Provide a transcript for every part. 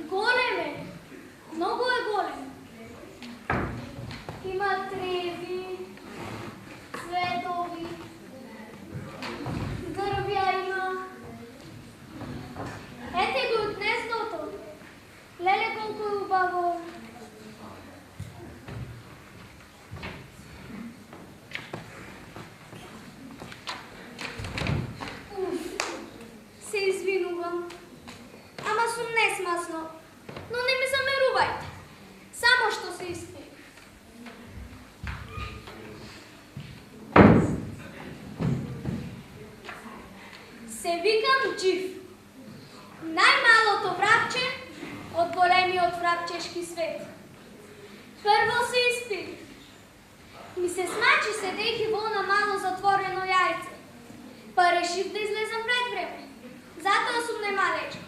Голем е. Много е голем. Има треви, цветови, гърбя има. Ете го от гнездото. Леле колко е убаво. Се извинувам. Ама сум несмасно. Но не ме замерувайте. Само що се изпи. Се викам Джив. Най-малото врабче от големият врабчешки свет. Първо се изпи. Ми се смачи, седейки на мало затворено яйце. Па реших да излезам пред време. Затоа сум немалечка.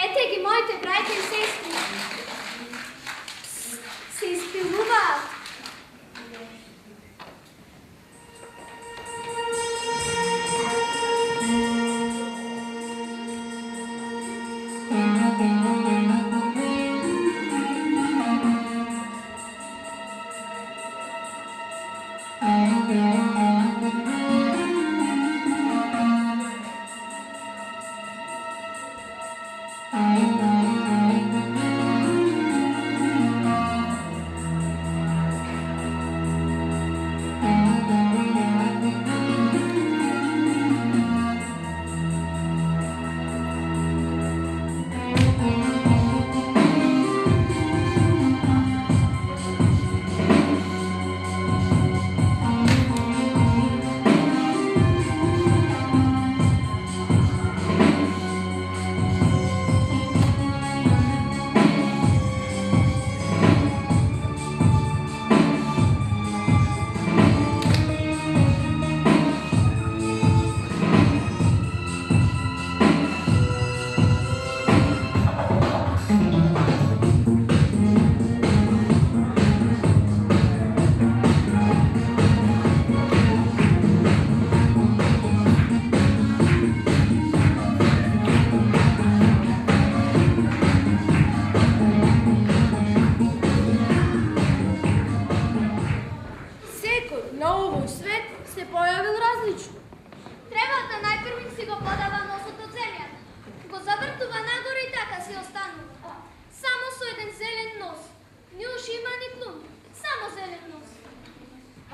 Ете ги моите братя и сестри. Се изпилуваат.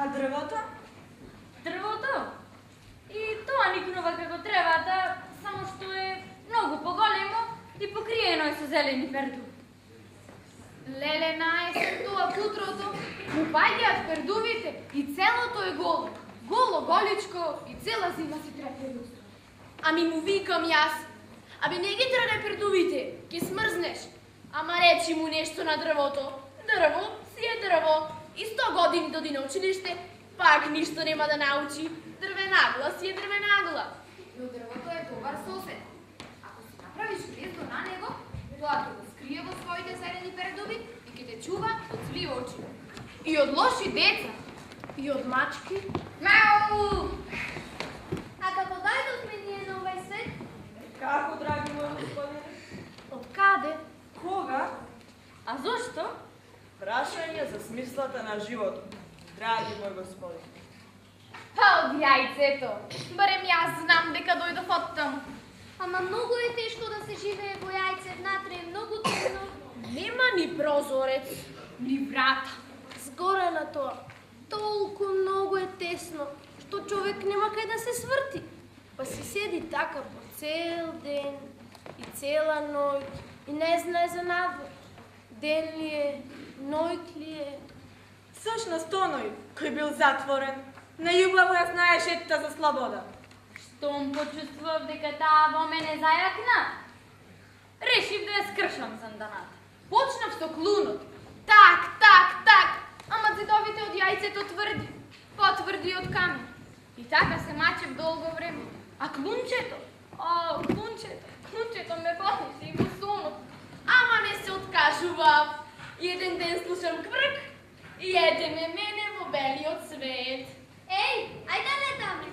А дрвото? Дрвото? И тоа никнува како тревата, само што е многу поголемо и покриено е со зелени пердуви. Леле, на есен тоа кутрото му паѓаат пердувите и целото е голо. Голо, голичко и цела зима си трепе. Ами му викам јас, абе не ги тране пердувите, ке смрзнеш. Ама речи му нешто на дрвото. Дрво си е дрво. И 100 години доди на училиште, пак ништо нема да научи. Дрвенагла си е дрвенагла. Но дрвото е добар сосед. Ако си направиш гнездо на него, тоа ќе го скрие во своите зелени пердуви и ќе те чува од зли очи. И од лоши деца. И од мачки. Мяу! А како дојдовме ние на овој свет? Како, драги мој господине? Од каде? Кога? А зошто? Прашање за смислата на животот, драги мој господин. Па од јајцето. Барем јас знам дека дојдов од таму. Ама многу е тешко да се живее во јајце, внатре е многу темно. Нема ни прозорец, ни врата. Згоре на тоа, толку многу е тесно, што човек нема кај да се сврти. Па си седи така по цел ден и цела ноќ и не знае за надвор. Ден ли е, ноќ ли е? Всушност оној кој бил затворен, најубаво ја знаеше за слобода. Штом почувствував дека таа во мене зајакна, решив да ја скршам санданата. Почнав со клунот. Так. Ама зидовите од јајцето тврди, потврди од камен. И така се мачев долго време. А клунчето, А, клунчето ме бахнеше и го сонот. Ама не се откажував. Еден ден слушам кврк и еде ме мене во белиот свет. Ej, aj da letame.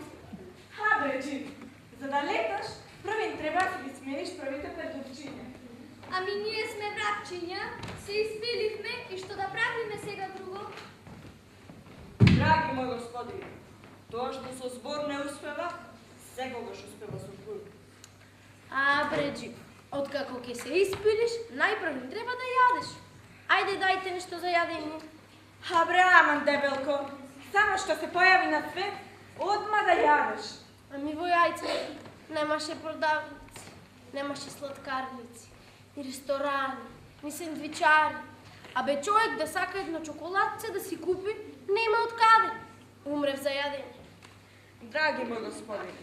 Абе, Джив, за да леташ, првим треба да си ги смениш првите предувчиња. Ами ние сме врапчиња, се испиливме и што да правиме сега друго? Драги мој господи, тоа што со збор не успева, секогаш успева со збор. А, Бреджи, откако ќе се испилиш, најпрвим треба да јадеш. Ајде, дајте нешто за јадење. Абре, аман, дебелко, само што се појави на свет, одма да јадеш. Ами во јајце немаше продавници, немаше сладкарници, ни ресторани, ни сендвичари. А бе човек да сака едно чоколадце да си купи, нема од каде. Умрев за јадење. Драги мој господи,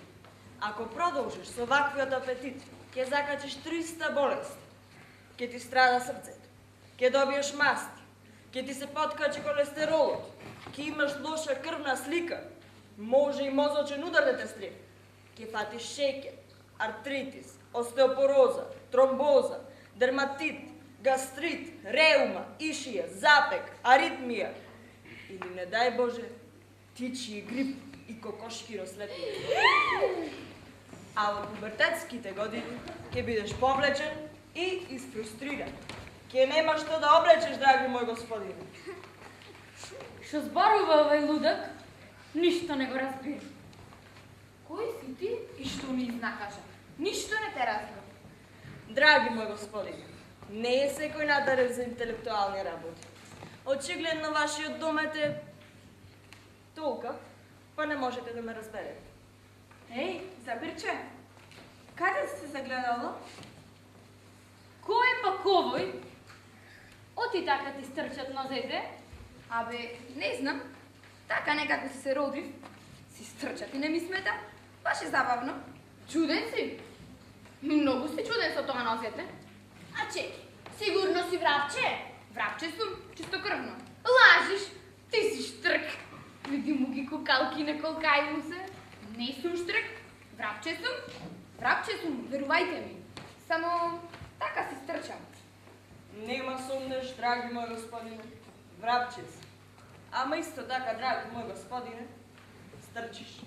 ако продолжиш со ваквиот апетит, ќе закачиш 300 болести. Ќе ти страда срцето, ќе добиеш масти, ќе ти се подкачи холестеролот, ќе имаш лоша крвна слика, може и мозочен удар да те стреfi, ќе фатиш шеќер, артритис, остеопороза, тромбоза, дерматит, гастрит, реума, ишија, запек, аритмија или, не дај Боже, птичји грип и кокошки рослепи. А во пубертетските години ќе бидеш повлечен и изфрустриран. Ќе нема што да облечеш, драги мој господин. Што зборува овај лудак, ништо не го разбира. Кој си ти и што ми изнакажа? Ништо не те разбрав. Драги мој господин, не е секој надарен за интелектуални работи. Очигледно вашиот домет е толка, па не можете да ме разберете. Еј, Забирче, каде си се загледало? Кој е пак овој? Оти така ти стрчат нозете? Абе, не знам. Така некако си се родив. Си стрчат и не ми смета. Баш е забавно. Чуден си. Многу си чуден со тоа нозете. А чеки, сигурно си врапче? Врапче сум, чистокрвно. Лажиш, ти си штрк. Види му ги кокалки на колкај му се. Не сум штрк, врапче сум, верувајте ми. Само така си стрчам. Нема сумнеш, драги мој господине, врапче си. Ама исто така, драги мој господине, стрчиш.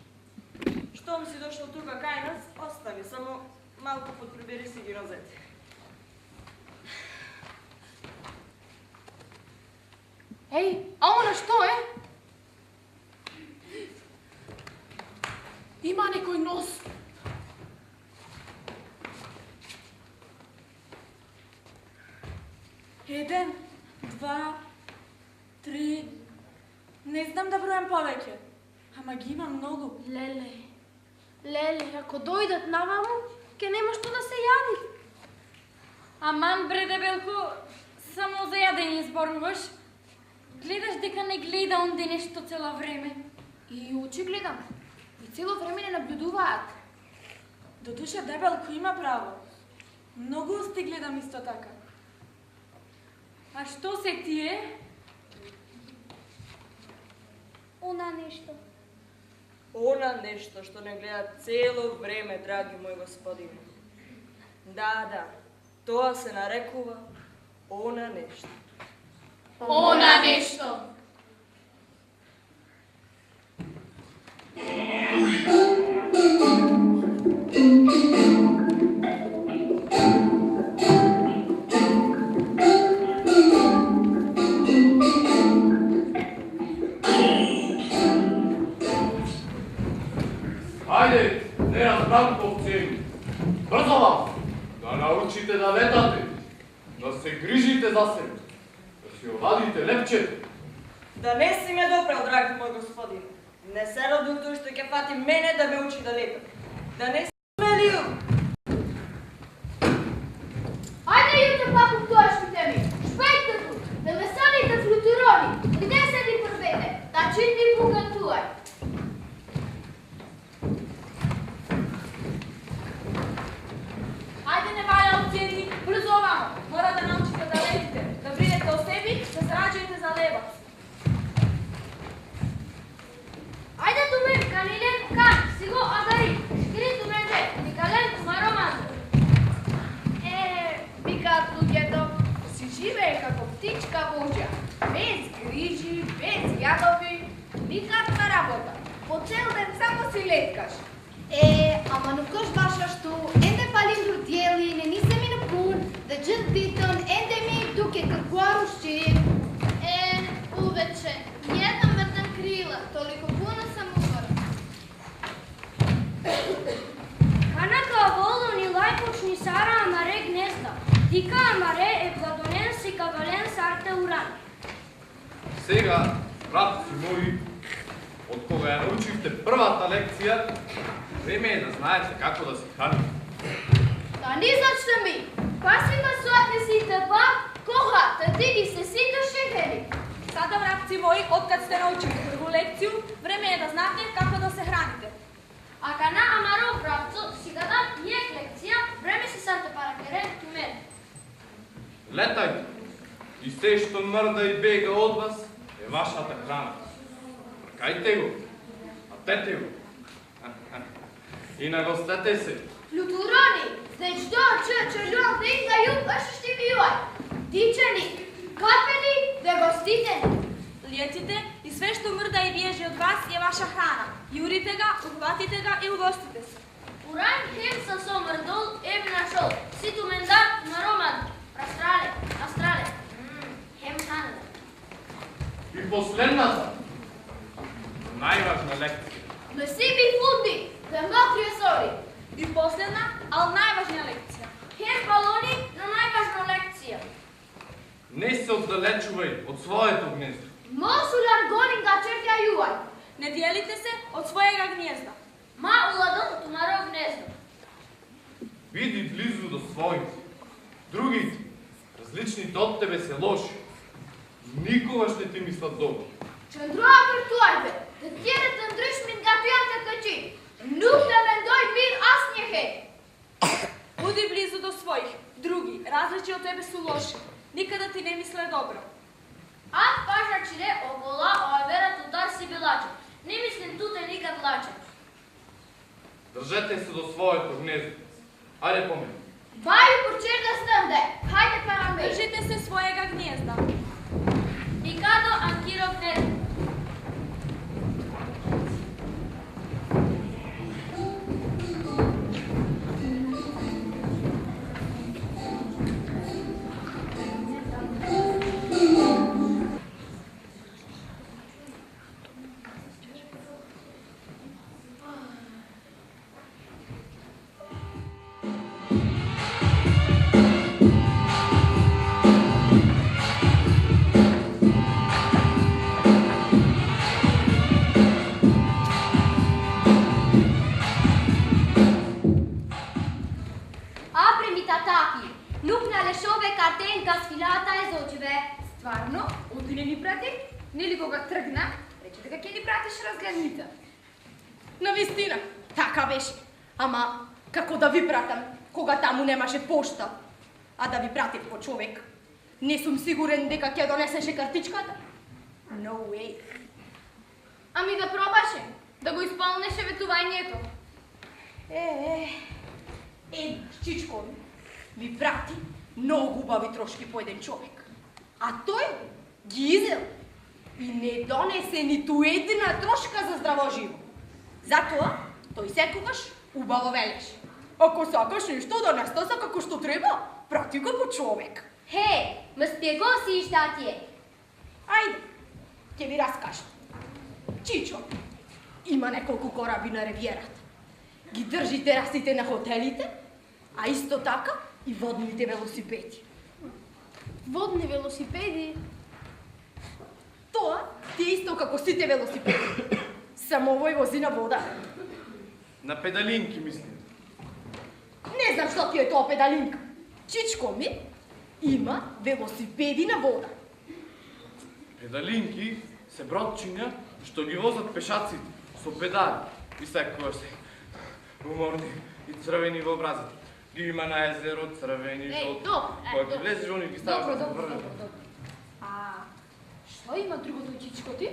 Штом си дошол тука кај нас, остави, само малку подприбери си ги нозете. Еј, а она што е? Има некој нос. Еден, два, три, не знам да бројам повеќе, ама ги има многу. Леле, ако дојдат наваму, ќе нема што да се јади. Аман, бре дебелко, само за јадење зборуваш. Гледаш дека не гледа онде нешто цело време. И очи гледам. И цело време не наблюдуваат. До душа дебелко има право. Многу усти гледам исто така. А што се тие? Она нешто. Она нешто што не гледа цело време, драги мој господин. Да, тоа се нарекува она нешто. Она нешто. Ајде, не разбрам повци. Брзо вам, да научите да летате, да се грижите за себе, да си овадите лепчето. Да не си ме допрел, драги мој господин. Не се родил тој што ќе фати мене да ме учи да летам. Да не си смелио. Ајде, јуте пак уптошките ми. Шпејте тут, да ме станете флутурони. Где се ви првете? Да чини погатувај. Ајде, не валя оцени, брзо вамо. Мора да научите да летите, да бринете о себе, да зараđujete за леваc. Ајде, тумен, канилен, кан, си го агари. Шкири тумен, си леткаш. Ама но къж баша што, енде палим родjeli, не ни се ми напун, да джът битон, енде ми тук е какво рушчи. Увече, jedna mrtna krila, toliko puno sam umorna. Kanaka volo ni lajpoč ni Sara Amare gnezda. Dika Amare е владонен си кавален с арте уран. Сега, братци мои, от кога я научихте първата лекция, време е да знаете како да се храните. Да ни зачна ми, па си ма суатне си тъпа, кога, та ти ги се сика шехери. Sada, vrapci moji, otkad ste naučili prvu lekciju, vreme je da znate kako da se hranite. А кана Амаро братцо, си да ниек лекция, време си санте паракере ки мен. Летайте, и се што мрда и бега од вас е вашата храна. Кајте го, атете го. И нагостете се. Лютурони, знаеш што, че люам да им да юб, а ще бивай. Дичани, капели, да гостите. Lijecite i sve što mrda i bježi od vas je vaša hrana. Jurite ga, uhvatite ga i ugostite se. Уран хем са сомърдол ем нашол. Сито мендар на роман. Астрале. Хем ханна. И последната, најважна лекција. Не си ми фунди, да мокрия сори. I posljedna, ali najvažnija lekcija. Хем балони на най-важна лекция. Не се отдалечувај од своето гнездо. Мосуляр голин га чертя юай. Ne dijelite se od svojega gnjezda. Ма уладон тумаро гнездо. Биди близо до своите. Другите, различните од тебе се лоши. Никогаш не ти мислат добро. Чандруа виртуарбе, да тjere të ndrysh min nga ty janë të këqi. Nuk të mendoj mirë asnjëhe. Budi blizu do svojih. Drugi, različiti od tebe su loši. Nikada ti ne misle dobro. Аз пажа чире огола оавера тутар си билаче. Не мислим туте никад лаче. Држете се до своето гнездо. Ајде по мене. Баю курчер да стънде. Хайде параме. Držite se svojega gnjezda. Микадо Анкиро гнездо. Стварно, оди не ни прати? Нели кога тргна, рече дека ќе ни пратиш разгледница. Навистина, така беше. Ама, како да ви пратам, кога таму немаше пошта, а да ви пратив по човек? Не сум сигурен дека ќе донесеше картичката. No way. Ами да пробаше, да го исполнеше ветувањето. Чичко ми прати многу убави трошки по еден човек. А тој ги изел и не донесе ниту една трошка за здраво живо. Затоа тој секогаш убаво велеше. Ако сакаш нешто да не стаса како што треба, прати го по човек. Хей, мстего си штатие. Ајде, ќе ви раскажам. Чичо има неколку кораби на ривиерата. Ги држи терасите на хотелите, а исто така и водните велосипеди. Водни велосипеди? Тоа ти е исто како сите велосипеди. Само овој вози на вода. На педалинки, мислим. Не знам што ти е тоа педалинка. Чичко ми има велосипеди на вода. Педалинки се бродчиња што ги возат пешаците со педали. И секогаш се уморни и црвени во образите. Ги има на езеро, црвени, жолти. Кога ги влезеш, они ги ставаш. Добро. А што има другото чичко ти?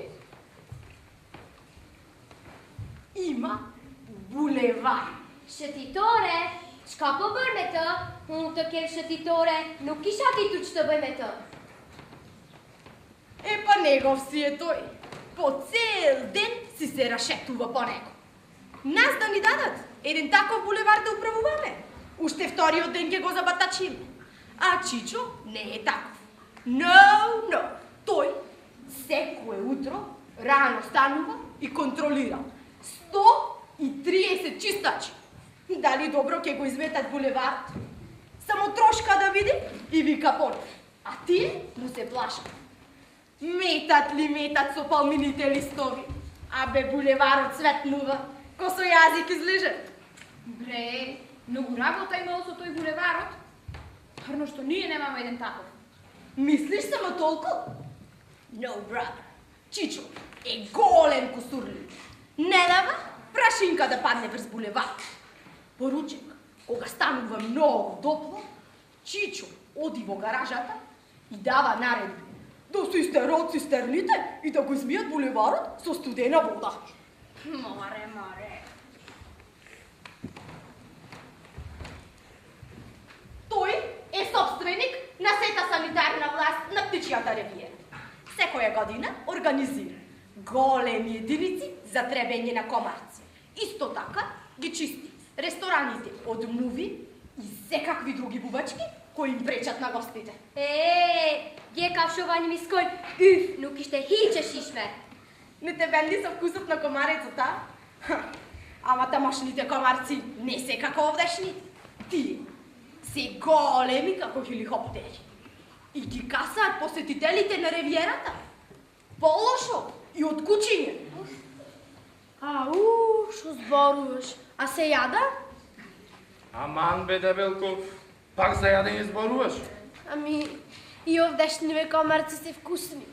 Има булевар. Шатиторе, шкапо бърмета, такъв шатиторе, но кишати тучта бъмета. Па негов си е тој. По цел ден си се рашетува по него. Нас да ни дадат еден таков булевар да управуваме. Уште вториот ден ќе го забатачиме. А Чичо не е таков. No. Тој секое утро рано станува и контролира 130 чистачи. Дали добро ќе го изметат булеварот? Само трошка да види и вика понов. А тие му се плашат. Метат со палмините листови. Абе булеварот светнува, ко со јазик излиже. Бре, многу работа имало со тој булеварот. Парно што ние немаме еден таков. Мислиш само толку? No, brother. Чичо е голем кусурлив. Не дава прашинка да падне врз булевар. Поручек, кога станува многу топло, Чичо оди во гаражата и дава наредби да се истерат цистерните и да го измијат булеварот со студена вода. Море. Тој е собственик на сета санитарна власт на птичјата ривиера. Секоја година организира големи единици за требење на комарци. Исто така ги чисти рестораните од муви и секакви други бубачки кои им пречат на гостите. Ге капшување ми ској, nu киште хиче шишме. Не те бенди со вкусот на комарецата? Ама тамошните комарци не се како овдешни. Тие се големи како хеликоптери. И ги касаат посетителите на ривиерата. Полошо и од кучиње. Шо зборуваш? А се јада? Аман бе, Дебелков, пак за јадење зборуваш? Ами, и овдешниве комарци се вкусни.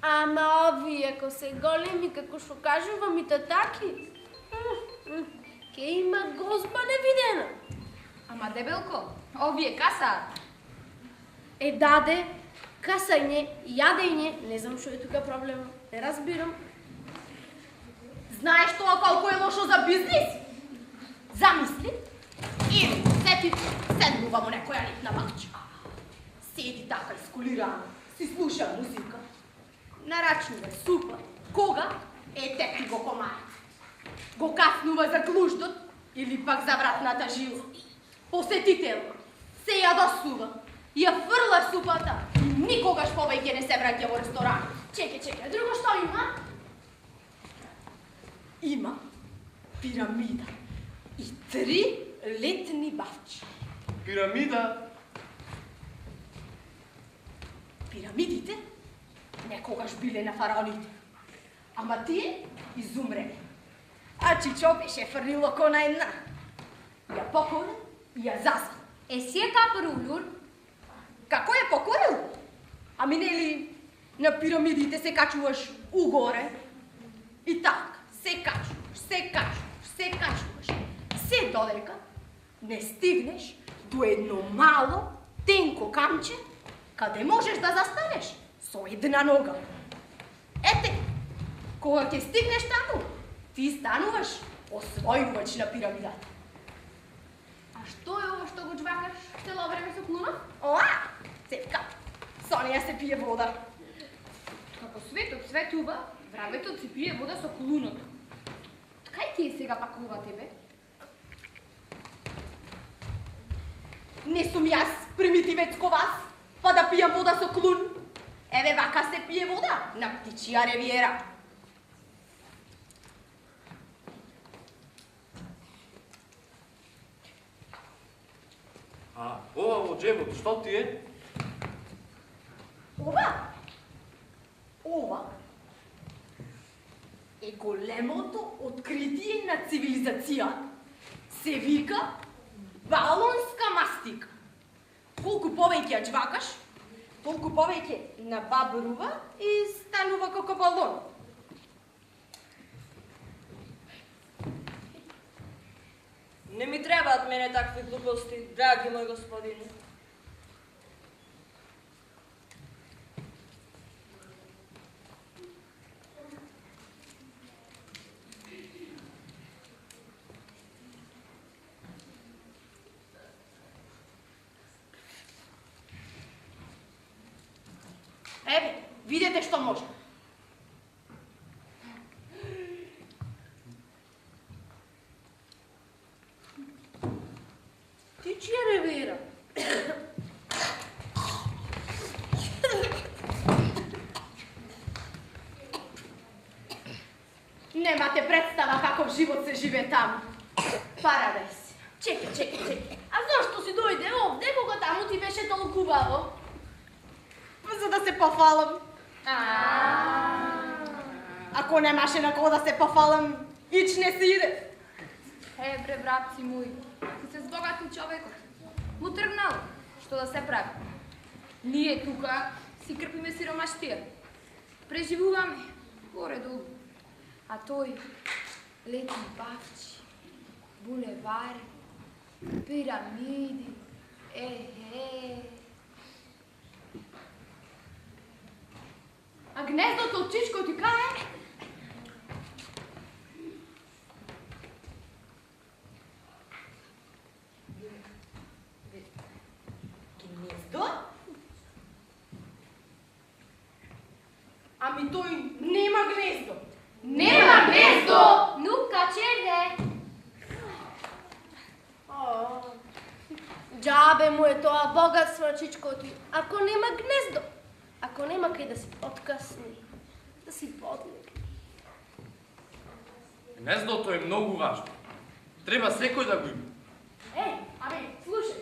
Ама овие, ако се големи, како шо кажува ми татаки, ке има гозба невидена. Ама Дебелко, овие касаат. Даде, касање, јадење, не знам шо е тука проблема, не разбирам. Знаеш тоа колку е лошо за бизнис? Замисли, или седнува во некоја летна бача. Седи така искулирана, си слуша музика. Нарачнува супа, кога тепи го комарец. Го каснува за глуждот или пак за вратната жила. Посетител се јадосува, ја фрла супата и никогаш повеќе не се враќа во ресторан. Чекай, друго што има? Има пирамида и 3 летни бавчи. Пирамида? Пирамидите некогаш биле на фараоните, ама тие изумреле. А Чичо беше фрлило ко на една. Ја покорил и ја заза. Си е капарулур? Како е покорил? Ами нели на пирамидите се качуваш угоре и така, се качуваш, се додека не стигнеш до едно мало, тенко камче, каде можеш да застанеш со една нога. Кога ќе стигнеш таму, ти стануваш освојувач на пирамидата. А што е ова што го джвакаш цело време со клунот? Цепка, со неја се пие вода. Како светот светува, враветот се пие вода со клунот. Кај ти е сега пакува тебе? Не сум јас примитивец ко вас, па да пијам вода со клун. Еве вака се пие вода на птичја ривиера. А, ова во джебот, што ти е? Ова е големото откритие на цивилизацијата. Се вика балонска мастика. Колку повеќе ја джвакаш, толку повеќе набабрува и станува како балон. Не ми требаат мене такви глупости, драги мој господине. Еве, видете што може. чия ревира? Nemate predstava kakav život se žive tamo. Paradajs. Čekaj. A zašto si dojde ovde, koga tamo ti беше толку убаво? За да се пофалам. Ако немаше на кого да се пофалам, ич не си иде. Бре, братци мои, ти се збогатил човекот. Му тргнал, што да се прави. Ние тука си крпиме сиромаштија. Преживуваме горе-долу. А тој лети бавчи, булевари, пирамиди, А гнездото од Чичко ти кае? Гнездо? Ами тој нема гнездо. Нема гнездо! Нука, черде! Джабе му е тоа богатство на Чичко ти, ако нема гнездо, ако нема кај да си откасни, да си подлегне. Гнездото е многу важно. Треба секој да го има. Ами, слушај,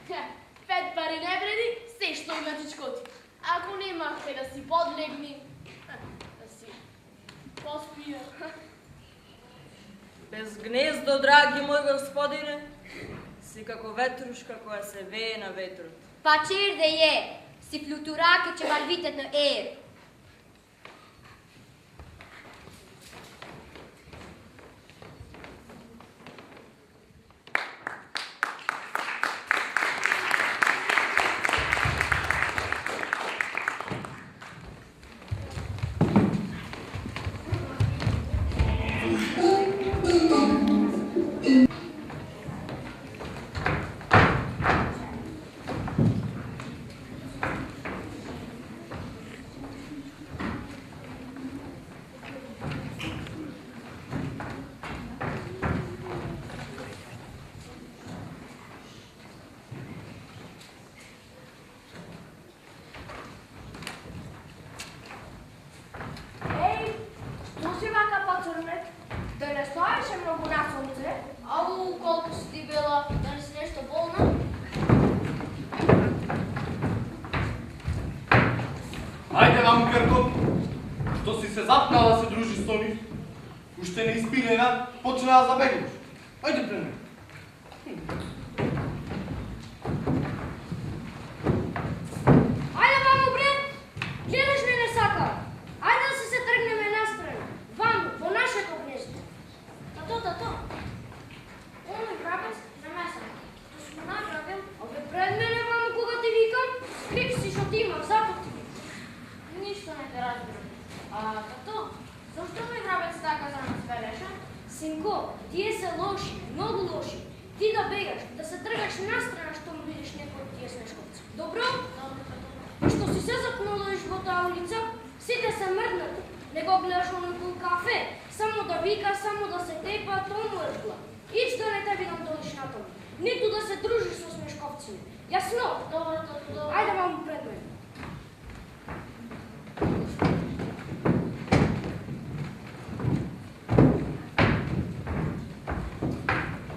5 пари не вреди, се што има Чичко ти. Ако нема кај да си подлегни, да си поспија. Без гнездо, драги мој господине, си како ветрушка која се вее на ветрот. Па черде е, си флутураке че вървите на ер. Ау, колко си ти била, да не си нещо болна? Ајде вам, Кркот, што си се запнала да се дружи с тони, уште не испилена, почна да забегнеш. Ајде пред мене. Ајде, мамо, бре! Гледаш ме не сака. Ајде да се тргнеме настрана. Вамо, во нашето гнездо. Тато. Оној грабец на меса. Што сме награбил, ове пред мене, мамо, кога ти викам, крик си што ти имам, затоа ти викам. Ништо не те разбирам. Тато, зашто ме грабец така за нас велеше? Синко, тие се лоши, многу лоши. Ти да бегаш, да се тргаш настрана што му видиш некој од тие снешковци. Добро? А што си се закнолиш во таа улица, сите се мрднати. Не го гледаш оној кафе, само да вика, само да се тепа, тому е зла. Ич да не те видам долиш на тоа. Ниту да се дружиш со смешковци. Јасно? Добро. Ајде мамо пред мене.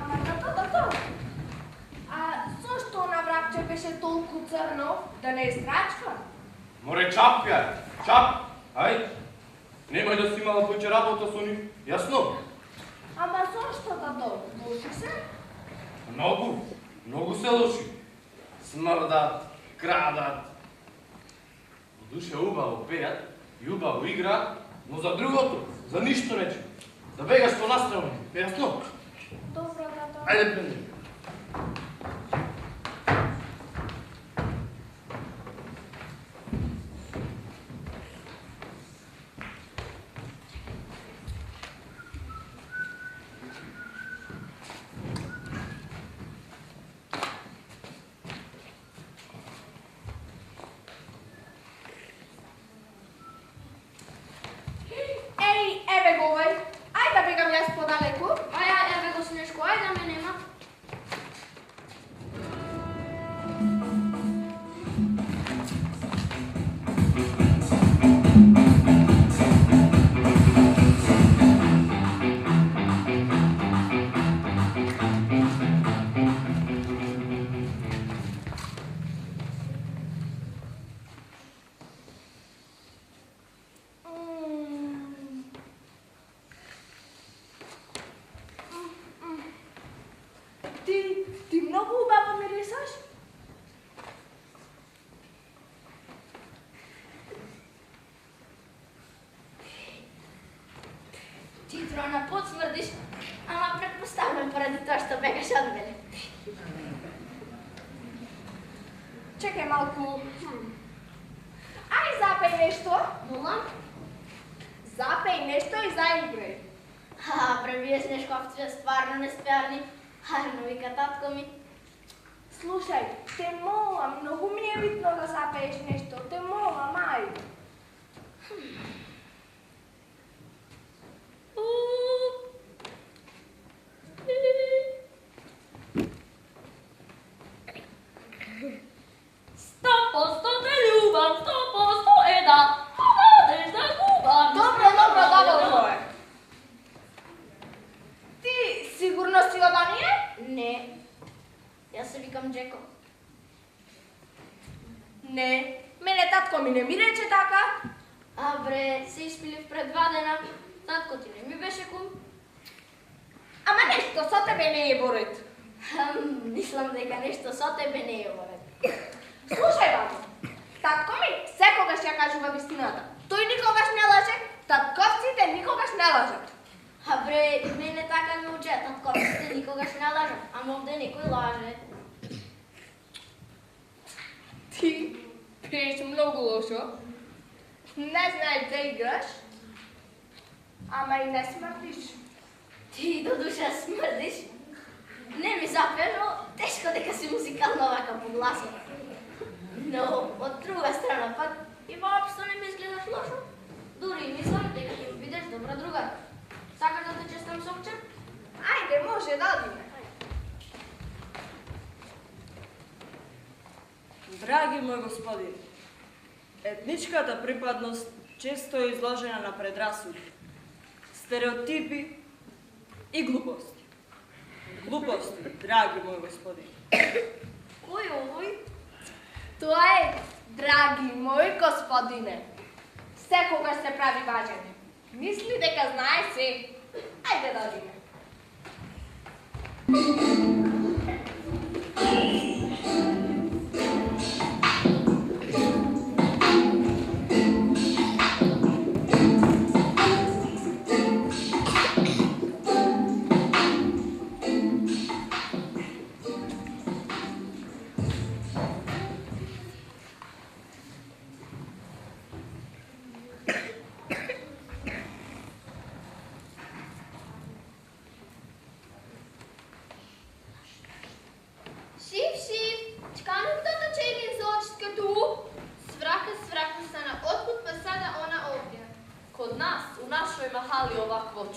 Ама тато, а зашто на врапче беше толку црно, да не е страчка? Море чапја, чап, ајде. Немај да си имала повеќе работа со нив, јасно? Ама зашто тато? Лоши се? Многу се лоши. Смрдат, крадат. Во душе убаво пеат и убаво играат, но за другото, за ништо нече. Да бегаш по настрана, јасно? Добро, тато. Ајде пред мене. Еве го овој. Ајде да бегам јас подалеку. Еве го Снешко, ајде ме нема. Ти много убаво мирисаш. Ти трона пот смърдиш, ама предпоставям поради това, що бегаш от мене. Чекай малко. Ай, запей нещо. Молам? Запей нещо и заиграй. Превие Снежковци стварно не спярни. Харно вика татко ми. Слушай, те моля, много ми е видно да запееш нещо. Те моля, май. Сто те любам, 100% еда, а надеж да губам. Добро е. Ти сигурно си от Дания? Не. Аз се викам Джеко. Не. Мене татко ми не ми рече така. Бре, се изпили в предвадена. Татко ти не ми беше кум. Ама нещо со тебе не е борит. Мислам дека нещо со тебе не е воред. Слушай, бабо, татко ми секогаш ја кажува вистината. Тој никогаш не лаже, татковците никогаш не лажат. Бре, мене така ме учат, татковците никогаш не лажат, ама овде некој лаже. Ти пееш много лошо. Не знаеш да играш, ама и не смрдиш. Ти до душа смрдиш. Не ми запе, но тешко дека си музикално вака по гласа. Но од друга страна пак и воопшто не ми изгледаш лошо. Дури мислам дека ќе бидеш добра друга. Сакаш да те честам сокче? Ајде, може да одиме. Драги мој господин, етничката припадност често е изложена на предрасуди, стереотипи и глупости. Глупости, драги мој господин. Кој овој? Тоа е, драги мој господине. Секогаш се прави важен. Мисли дека знае се. Ајде да одиме.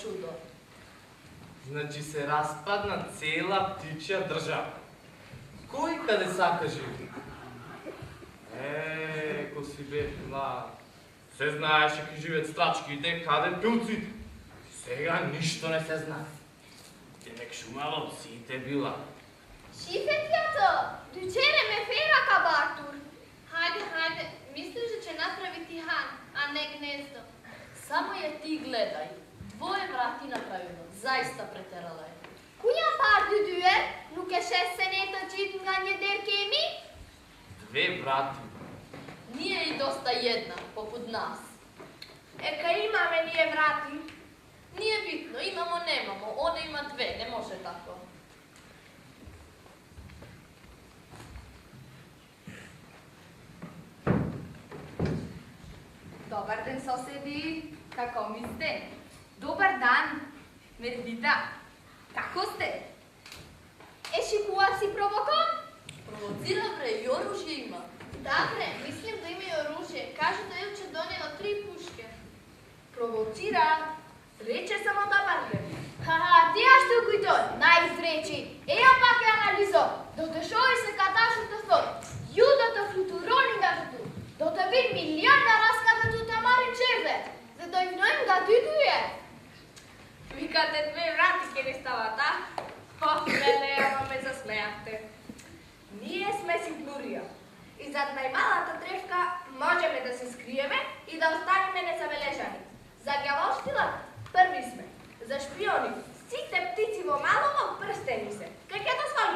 Чудо. Значи се разпадна цела птичја држава. Кој каде сака живи? Ко си бе млад. Се знаеше ки живеат страчките, каде пилците. Сега ништо не се знае. Демек шумало сите била. Шифетјато, дучере ме фера кабартур. Хајде, мислиш че направи ти хан, а не гнездо. Само ја ти гледај. Двое врати направено, заиста претерала е. Која парди дуе, нуке шесенета читнгање деркеми? Две врати. Ние и доста една, попут нас. Ека имаме ние врати. Nije bitno, imamo, nemamo, ona ima dve, ne može tako. Dobar den, sosedi. Kako mi ste? Dobar dan. Мердита. Како сте? Кога си провокон? Провоцира, бре, и оружје има. Да, бре, мислим да има и оружје. Кажу да Илче донело 3 пушке. Провоцира. Рече само добар ден. Тија што кој тој, најизречи. Еја пак е анализо. Дотешови се каташото створ. Јудото флуturoни дажето. Дота вид милиона раската ту тамари черзе. За да им ноем да дидуе. Викате две врати ке не стават, а? Леле, ама ме засмејахте. Ние сме си плурија. И зад најмалата тревка можеме да се скриеме и да останеме незабележани. За ѓаволштила први сме. За шпиони, сите птици во малово прстени се. Кај ќе дозволиме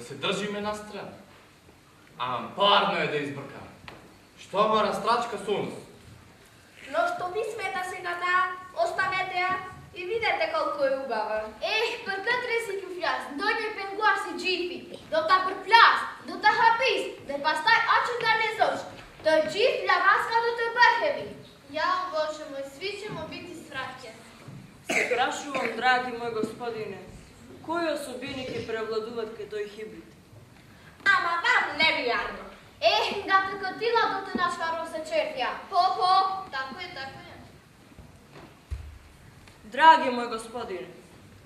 се држиме на страна. Ам парно е да избркаме. Што го растрачка со нас? Но што ви смета сега таа? Оставете ја и видете колку е убава. Për këtë resi kjo flas, ndonjë penguar si gjipi, do ta përplas, do ta hapis, dhe pastaj aqë nga lezosh, të gjithë lavaska do të bëhevi. Ja можемо и сви ćemo biti sratke. Се прашувам, драги мој господине, кои особини ќе превладуваат кај тој хибрид? Ама вам не вярно. Nga të këtila do të na shfarose qefja. Po, tako je. Драги мој господине,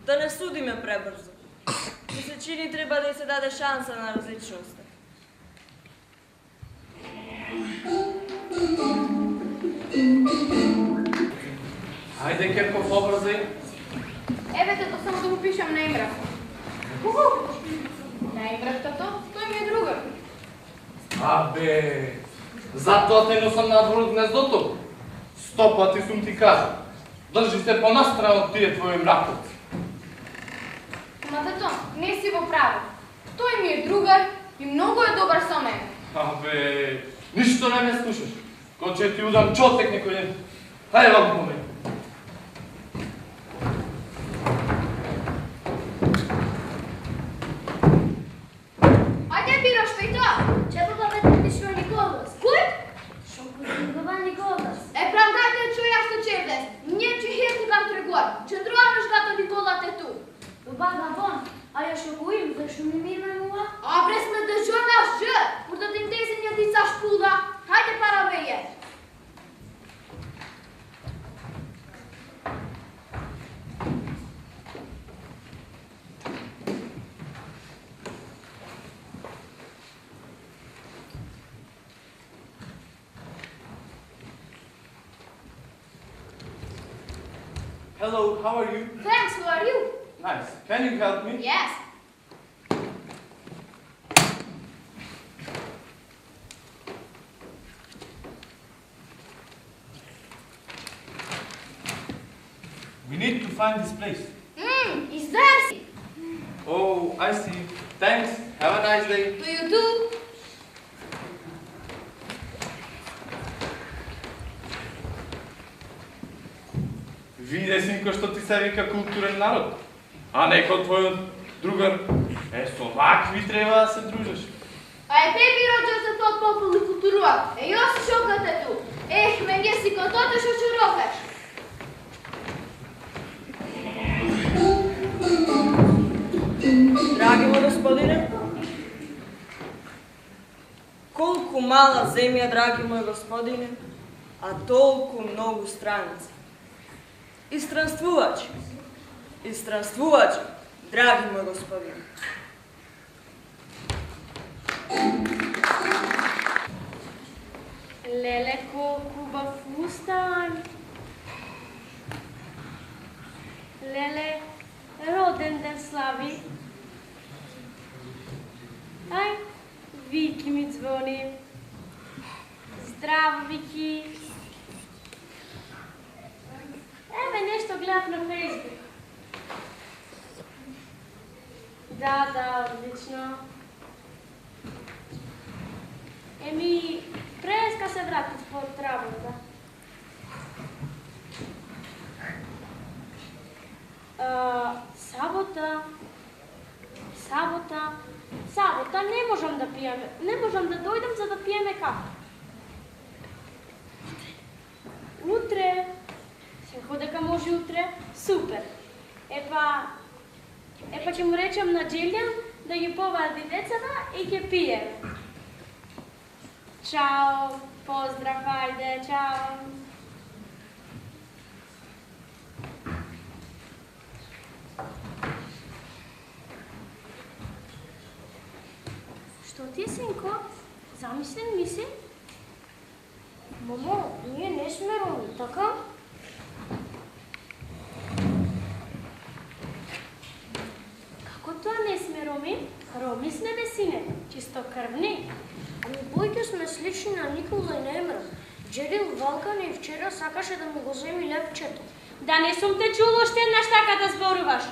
да не судиме пребрзо. Mi se čini treba da se dade šansa na različnosti. Ajde, Kerkov, obrazaj. Евете, то само да го пишам на Емрах. На Емрах тато, той ми е другар. Абе, затоа те носам надвор од гнездото. 100 пати сум ти кажал. Држи се понастрана од тие твои мракоци. Ама тато, не си во право. Той ми е другар и много е добар со мене. Абе, ништо не ме слушаш. Ко че ти удам чотек некој ден. Хајде вам по мене. Ajde, Biro, što i to? Čemu pa vedem ti šlo Nikolas? Kuj? Šonku Nikola Nikolas. Правдате чуј јас те чевдес. Ние ќе херти вам трегуар. Чендруанеш гато Никола те ту. Добавна вон, а ја шо го им, зашо не ми именува? А бре сме държа наш ж. Пурда тим тезења дица шпуда. Хајде пара веје. Hello, how are you? Thanks, who are you? Nice. Can you help me? Yes. We need to find this place. Is there? Oh, I see. Thanks. Have a nice day. Do you do? Виде, синко, што ти се вика културен народ. А некој твојот другар. Со вакви треба да се дружиш. А е те Бiro че се тот попол и културува. Јас си шокате ту. Мене си котото шо чурокаш. Драги мој господине, колку мала земја, драги мој господине, а толку многу страници. Истранствувачи, драги мој господине. Леле, колку бав устан. Леле, роден ден слави. Ај, Вики ми звони. Здраво, Вики. Еве, нешто гледав на Фейсбук. Да, одлично. Еми, преска се вратив од работа. Сабота, не можам да пиеме. Не можам да дојдам за да пиеме кафе. Утре. Секој дека може утре. Супер. Епа ќе му речем на Джилјан да ги повади децата и ќе пиеме. Чао, поздрав, ајде, чао. Што ти е, синко? Замислен ми си? Мамо, ние не сме роми, така? Како тоа не сме роми? Роми сме, бе, сине, чистокрвни. Ами бојќи сме слични на Никола и на Емра. Джерил Валкан и вчера сакаше да му го земи лепчето. Да не сум те чул уште еднаш така да зборуваш.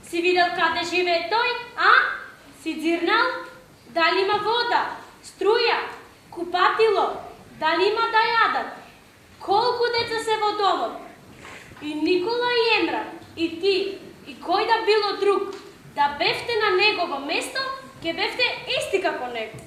Си видел каде живее тој, а? Си дзирнал? Дали има вода, струја, купатило, дали има да јадат? Колку деца се во домот? И Никола и Емра, и ти, и кој да било друг, да бевте на негово место, ке бевте исти како него.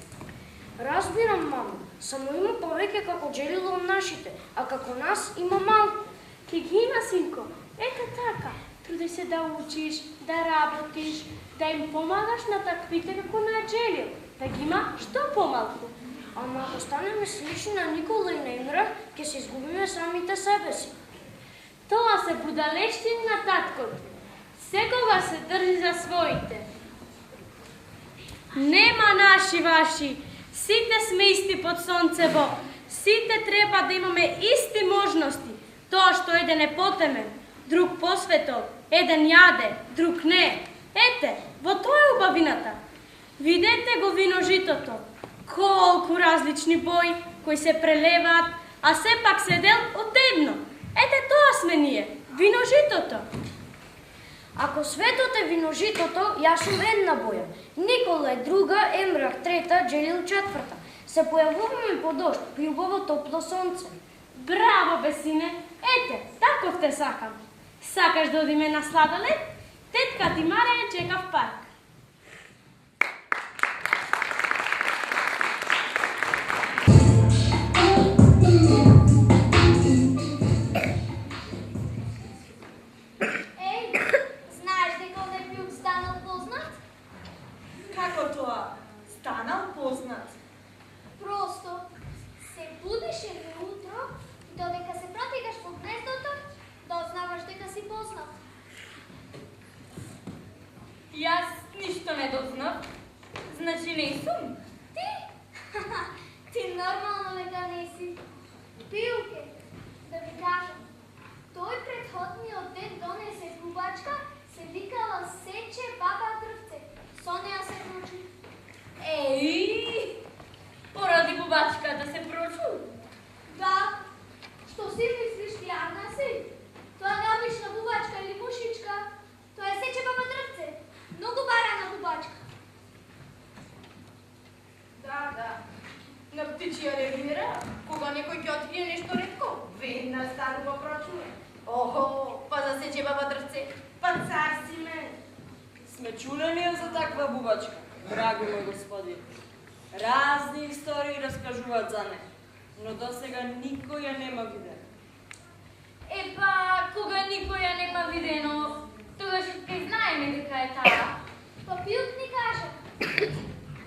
Разбирам, мамо. Само има повеќе како джелило од нашите, а како нас има малку. Ке ги има, синко. Ето така. Труди се да учиш, да работиш, да им помагаш на таквите како на Джелил. Да ги има што помалку. Ама ако станеме слични на Никола и на Емра, ќе се изгубиме самите себе си. Тоа се будалештини на таткото. Секога се држи за своите. Нема наши ваши. Сите сме исти под сонцево. Сите треба да имаме исти можности. Тоа што еден е потемен, друг посветол, еден јаде, друг не. Ете, во тоа е убавината. Видете го виножитото. Колку различни бои кои се прелеваат, а сепак се дел од едно. Ете тоа сме ние, виножитото. Ако светот е виножитото, јас сум една боја. Никола е друга, Емрах трета, Джелил четврта. Се појавуваме по дожд, при убаво топло сонце. Браво, бе, сине. Ете, таков те сакам. Сакаш да одиме на сладолед? Тетка ти Мара ја чека в парк. Како тоа? Станал познат? Просто се будиш едно утро и додека се протигаш по гнездото, дознаваш дека си познат. Јас ништо не дознав. Значи не сум. Ти? Ти нормално дека не си. Пилке, да ви кажам, тој предходниот ден донесе губачка, се викала Сече баба дрвце. Со неа се прочу. Еј, поради бубачката се прочу. Да, што си мислиш ти, Ана си? Тоа не обична бубачка или мушичка. Тоа е Сече баба дрвце. Многу барана бубачка. Да. На птичија реагира, кога некој ќе открие нешто ретко, веднаш старо го прочуе. Охо, па за Сече баба дрвце, па цар си ме. Сме чуле ние за таква бубачка, драги мој господин. Разни истории раскажуваат за нея, но досега никој ја нема видено. Епа, кога никој ја нема видено, тогаш ќе знаеме дека е таа. Па Пилк ни каже.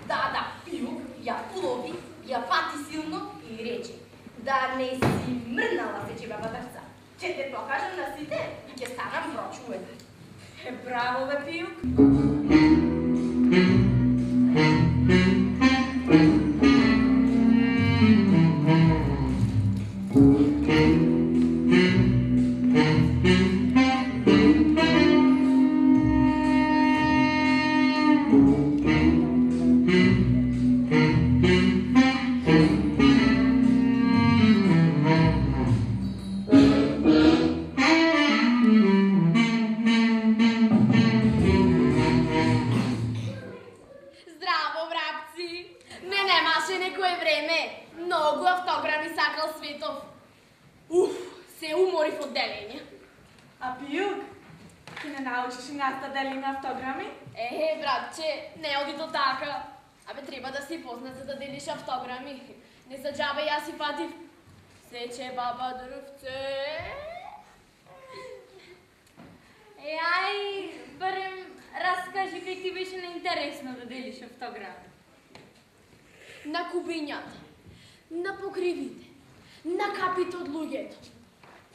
Да, Пилк ја улови, ја фати силно и рече да не си мрнала Сече баба дрвца. Ќе те покажам на сите и ќе станам прочуен. Браво, бе, Пилк. Автограми? Братче, не оди до така. Абе, треба да си познат за да делиш автограми. Не за џабе јас си фатив Сече баба дрвце. Ај, барем раскажи кај ти беше неинтересно да делиш автограми. На кубињата, на покривите, на капите од луѓето,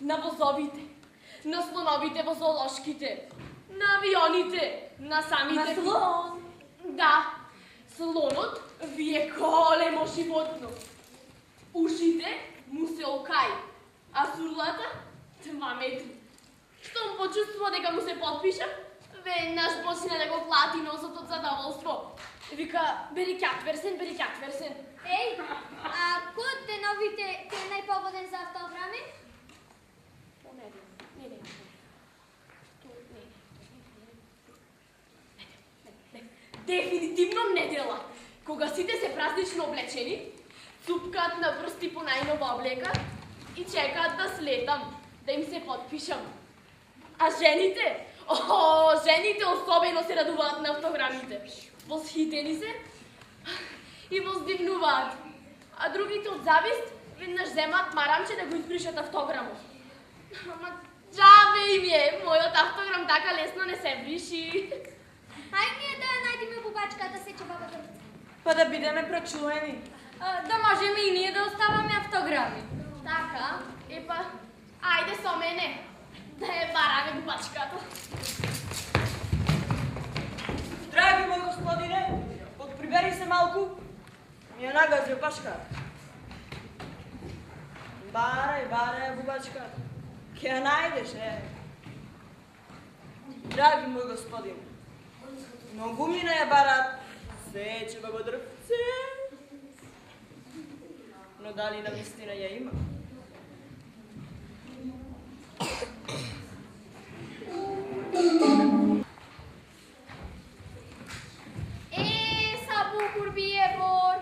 на возовите, на слоновите во зоолошките, на авионите, на самите... На слон! Да, слонот ви е големо животно. Ушите му се окај, а сурлата 2 метри. Штом почувствува дека му се подпиша, веднаш почне да го клати носот од задоволство. Вика, бери кјатверсен. Еј, а кој од деновите ти е најпогоден за автограми? Дефинитивно недела. Кога сите се празнично облечени, цупкаат на врсти по најнова облека и чекаат да слетам, да им се подпишам. А жените? Жените особено се радуваат на автограмите. Восхитени се и воздивнуваат. А другите од завист веднаш земаат марамче да го испришат автограмот. Ама джабе им е, мојот автограм така лесно не се бриши. Ај ние да ја најдеме бубачката сече баба Грца. Па да бидеме прочуени. Да можеме и ние да оставаме автограми. Така, епа, ајде со мене, да ја бараме бубачката. Драги мой господине, подприбери се малку, ми ја нагази опашката. Барај, бубачката. Ке ја најдеш, Драги мой господин, многу мина ја барат, сече баба дрвце. Но дали навистина ја има? Сабу курбие бор.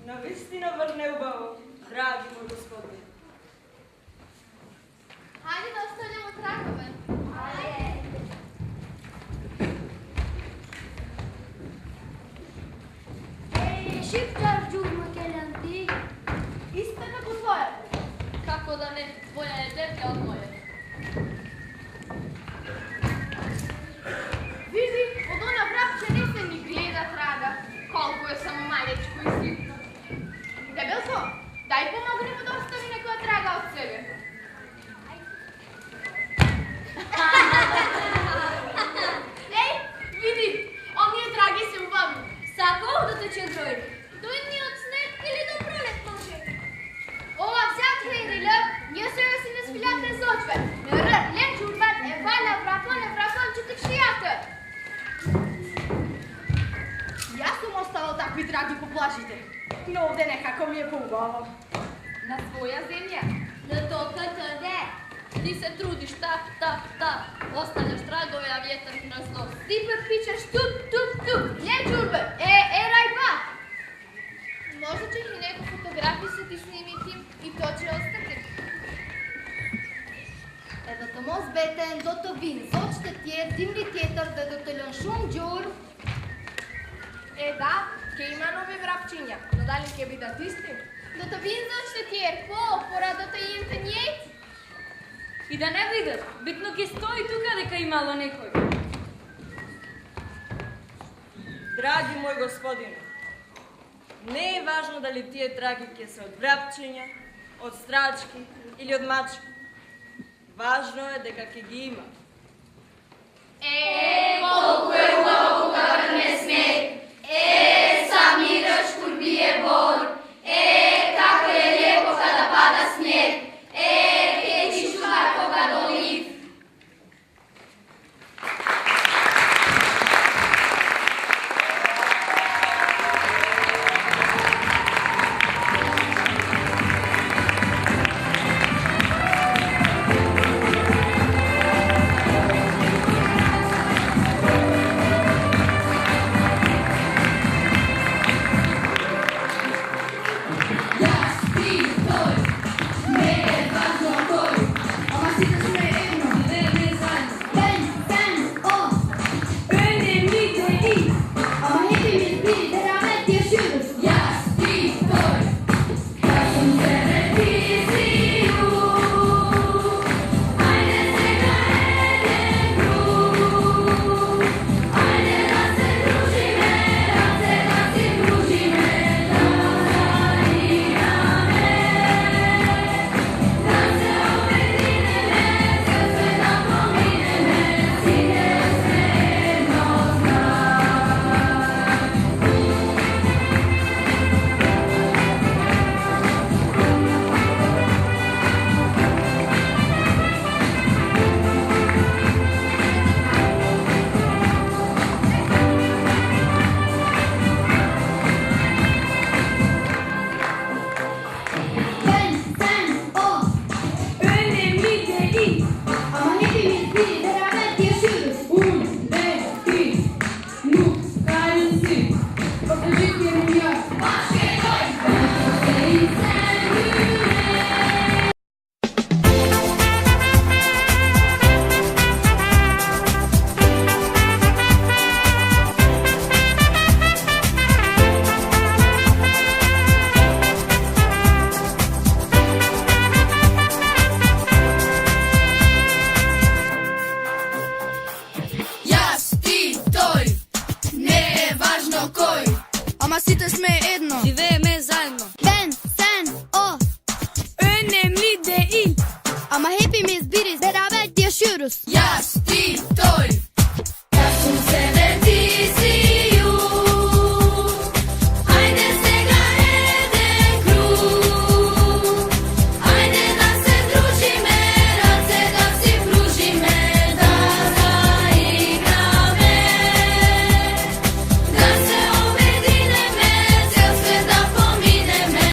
Навистина врне убаво, драги мой господин. Ајде да останемо трагове. Шиптар джурма келанти. Иста како твоја. Како да не, твоја е деплја од моја. Види, од она врапче не се ни гледа трага, колку е само малечко и ситно. Дебелко, дај помогнемо да остави некоја трага од себе. Еј, види, оние траги се убавни. Сакав да те чендроји. Дој ни од снег или до пролет може. Ова взят хведиле, ние се си не спилјате зочве. Лен чурбат е валя врапон, чутик шијате. Јас сум оставал такви траги по плажите, но овде некако ми е поубаво. На своја земја. Но токата не. Ти се трудиш, тап, оставяш трагове, а вјетар ги разноси. Ти пичаш туп. Лен чурбе, рајба. Може че и некои фотографии се ти снимити и то ќе остати. Edhe të mos beten do të vinë zoç të tjerë, dimri tjetër dhe do të lënë shumë gjurë. Да, ќе има нови врапчиња, но дали ќе бидат исти? Do të vinë zoç të tjerë, пора do të jenë të njëjtë. И да не видат, битно ќе стои тука дека имало некој. Драги мой господин, не е важно дали тие траги ќе се од врапчиња, од страчки или од мачки. Важно е дека ќе ги има. Колку е убаво кога врне снег. Самираш курбие бор. Како е лепо када пада снег. Ке чува кога долив. Сите сме